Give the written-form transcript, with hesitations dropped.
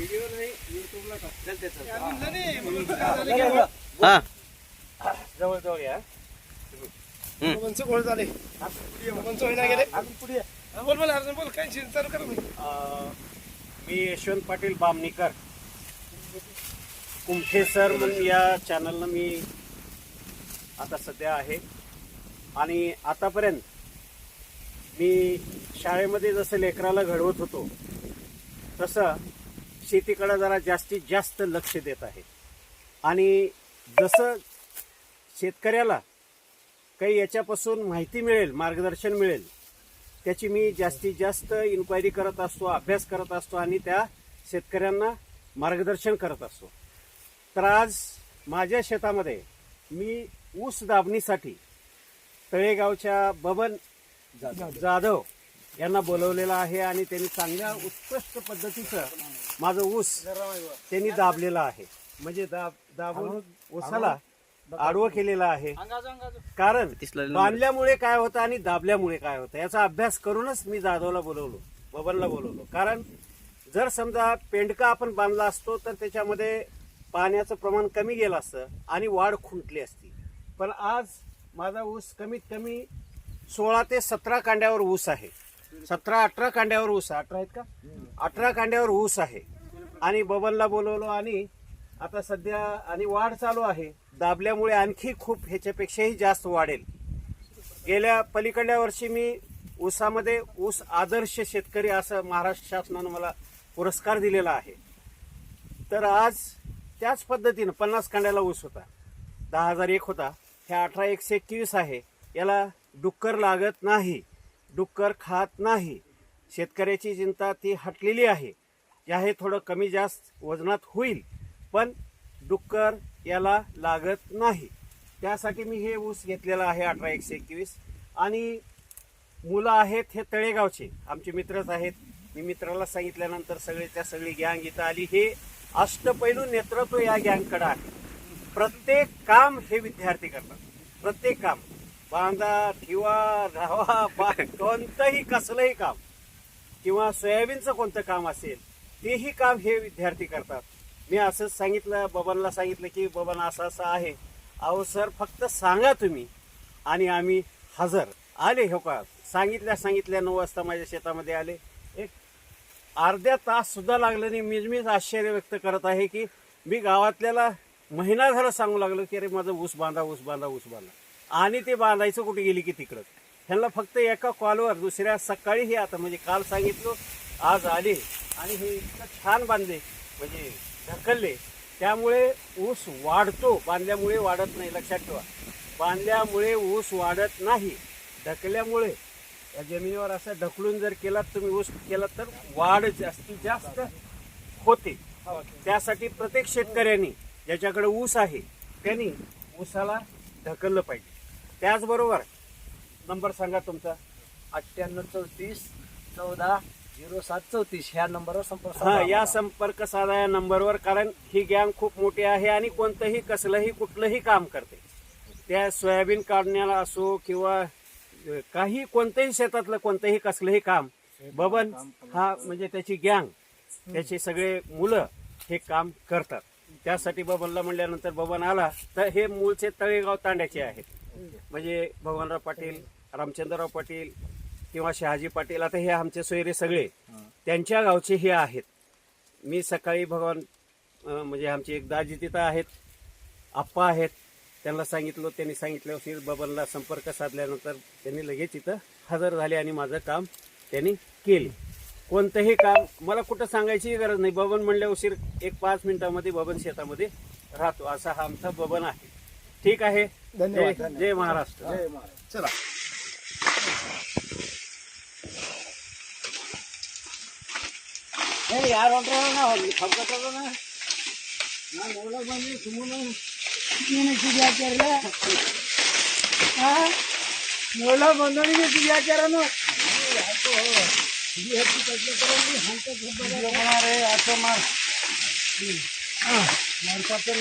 Video नाही युट्यूबला टाकतात हा जवळ जवळ या बबनचं गोळ झाले बबनचं होईना गेले पुढे बोल बोल अर्जुन बोल काय चालू कर मी यशवंत पाटील बामणीकर कुमठे सर म्हणून या चॅनलनं मी आता सध्या आहे. आणि आतापर्यंत मी शाळेमध्ये जसं लेकराला घडवत होतो तसं शेतीकडे जरा जास्तीत जास्त लक्ष देत आहे. आणि जसं शेतकऱ्याला काही याच्यापासून माहिती मिळेल, मार्गदर्शन मिळेल, त्याची मी जास्तीत जास्त इन्क्वायरी करत असतो, अभ्यास करत असतो आणि त्या शेतकऱ्यांना मार्गदर्शन करत असतो. तर आज माझ्या शेतामध्ये मी ऊस दाबणीसाठी तळेगावच्या बबन जाधव यांना बोलवलेलं आहे आणि त्यांनी चांगल्या उत्कृष्ट पद्धतीचं माझं ऊस त्यांनी दाबलेलं आहे. म्हणजे दाबून ऊसाला आडवं केलेलं आहे. कारण बांधल्यामुळे काय होतं आणि दाबल्यामुळे काय होतं याचा अभ्यास करूनच मी जाधवला बोलवलो, बबनला बोलवलो. कारण जर समजा पेंडका आपण बांधला असतो तर त्याच्यामध्ये पाण्याचं प्रमाण कमी गेलं असतं आणि वाढ खुंटली असती. पण आज माझा ऊस कमीत कमी 16 ते 17 कांड्यावर ऊस आहे. 17-18 कांड्यावर ऊस, 18 आहेत का, 18 कांड्यावर ऊस आहे. आणि बबनला बोलवलो आणि आता सध्या आणि वाढ चालू आहे. दाबल्यामुळे आणखी खूप ह्याच्यापेक्षाही जास्त वाढेल. गेल्या पलीकडल्या वर्षी मी ऊसामध्ये ऊस आदर्श शेतकरी असं महाराष्ट्र शासनानं मला पुरस्कार दिलेला आहे. तर आज त्याच पद्धतीनं 50 कांड्याला ऊस होता, 10,001 होता, ह्या 18-121 आहे. याला डुक्कर लागत नाही, डुक्कर खात नाही. शेतकऱ्याची चिंता ती हटलेली आहे. हे थोडं कमी जास्त वजनात होईल पण डुक्कर याला लागत नाही. त्यासाठी मी हे ऊस घेतलेला आहे 18-121. आणि मुलं आहेत हे तळेगावचे आमचे मित्रच आहेत. मी मित्राला सांगितल्यानंतर सगळी गँग इथं आली. हे अष्टपैलू नेतृत्व या गँगकडे आहे. प्रत्येक काम हे विद्यार्थी करतात. प्रत्येक काम, बांधा, ठेवा, राहावा, कोणतंही कसलंही काम किंवा सोयाबीनचं कोणतं काम असेल तेही काम हे विद्यार्थी करतात. मी असंच सांगितलं, बबनला सांगितलं की बबन असं असं आहे. अहो सर फक्त सांगा तुम्ही आणि आम्ही हजर आले. हो का, सांगितल्या 9 वाजता माझ्या शेतामध्ये आले. एक अर्ध्या तास सुद्धा लागलं नाही. मीच आश्चर्य व्यक्त करत आहे की मी गावातल्याला महिना झाला सांगू लागलो की अरे माझं ऊस बांधा, ऊस बांधा, ऊस बांधा. आणि ते बांधायचं कुठे गेली की तिकडं. ह्यांना फक्त एका कॉलवर दुसऱ्या सकाळी हे आता म्हणजे काल सांगितलं, आज आले आणि हे इतकं छान बांधले म्हणजे ढकलले. त्यामुळे ऊस वाढतो, बांधल्यामुळे वाढत नाही. लक्षात ठेवा, बांधल्यामुळे ऊस वाढत नाही, ढकलल्यामुळे या जमिनीवर असं ढकलून जर केलात तुम्ही ऊस केलात तर वाढ जास्तीत जास्त होते. त्यासाठी प्रत्येक शेतकऱ्यांनी ज्याच्याकडे ऊस आहे त्यांनी ऊसाला ढकललं पाहिजे. त्याचबरोबर नंबर सांगा तुमचा. 9834140734 ह्या नंबरवर संपर्क हा, या संपर्क साधा या नंबरवर. कारण ही गँग खूप मोठी आहे आणि कोणतंही कसलंही कुठलंही काम करते. त्या सोयाबीन काढण्याला असो किंवा काही कोणतंही शेतातलं कोणतंही कसलंही काम बबन हा म्हणजे त्याची गँग, त्याचे सगळे मुलं हे काम करतात. त्यासाठी बबनला म्हणल्यानंतर बबन आला. तर हे मूळचे तळेगाव तांड्याचे आहेत. म्हणजे भगवानराव पाटील, रामचंद्रराव पाटील किंवा शहाजी पाटील, आता हे आमचे सोयरे सगळे त्यांच्या गावचे हे आहेत. मी सकाळी म्हणजे आमचे एक दाजी तिथं आहेत, आप्पा आहेत, त्यांना सांगितलं. त्यांनी सांगितल्यावर बबनला संपर्क साधल्यानंतर त्यांनी लगेच इथं हजर झाले आणि माझं काम त्यांनी केले. कोणतंही काम मला कुठं सांगायची गरज नाही. बबन म्हणल्या उशीर 1-5 मिनिटामध्ये बबन शेतामध्ये राहतो. असा हा आमचा बबन आहे. ठीक आहे. धन्यवाद. जय महाराष्ट्र. जय महाराज. चला यार मोला बंधणी व्याचारानं माणसाचं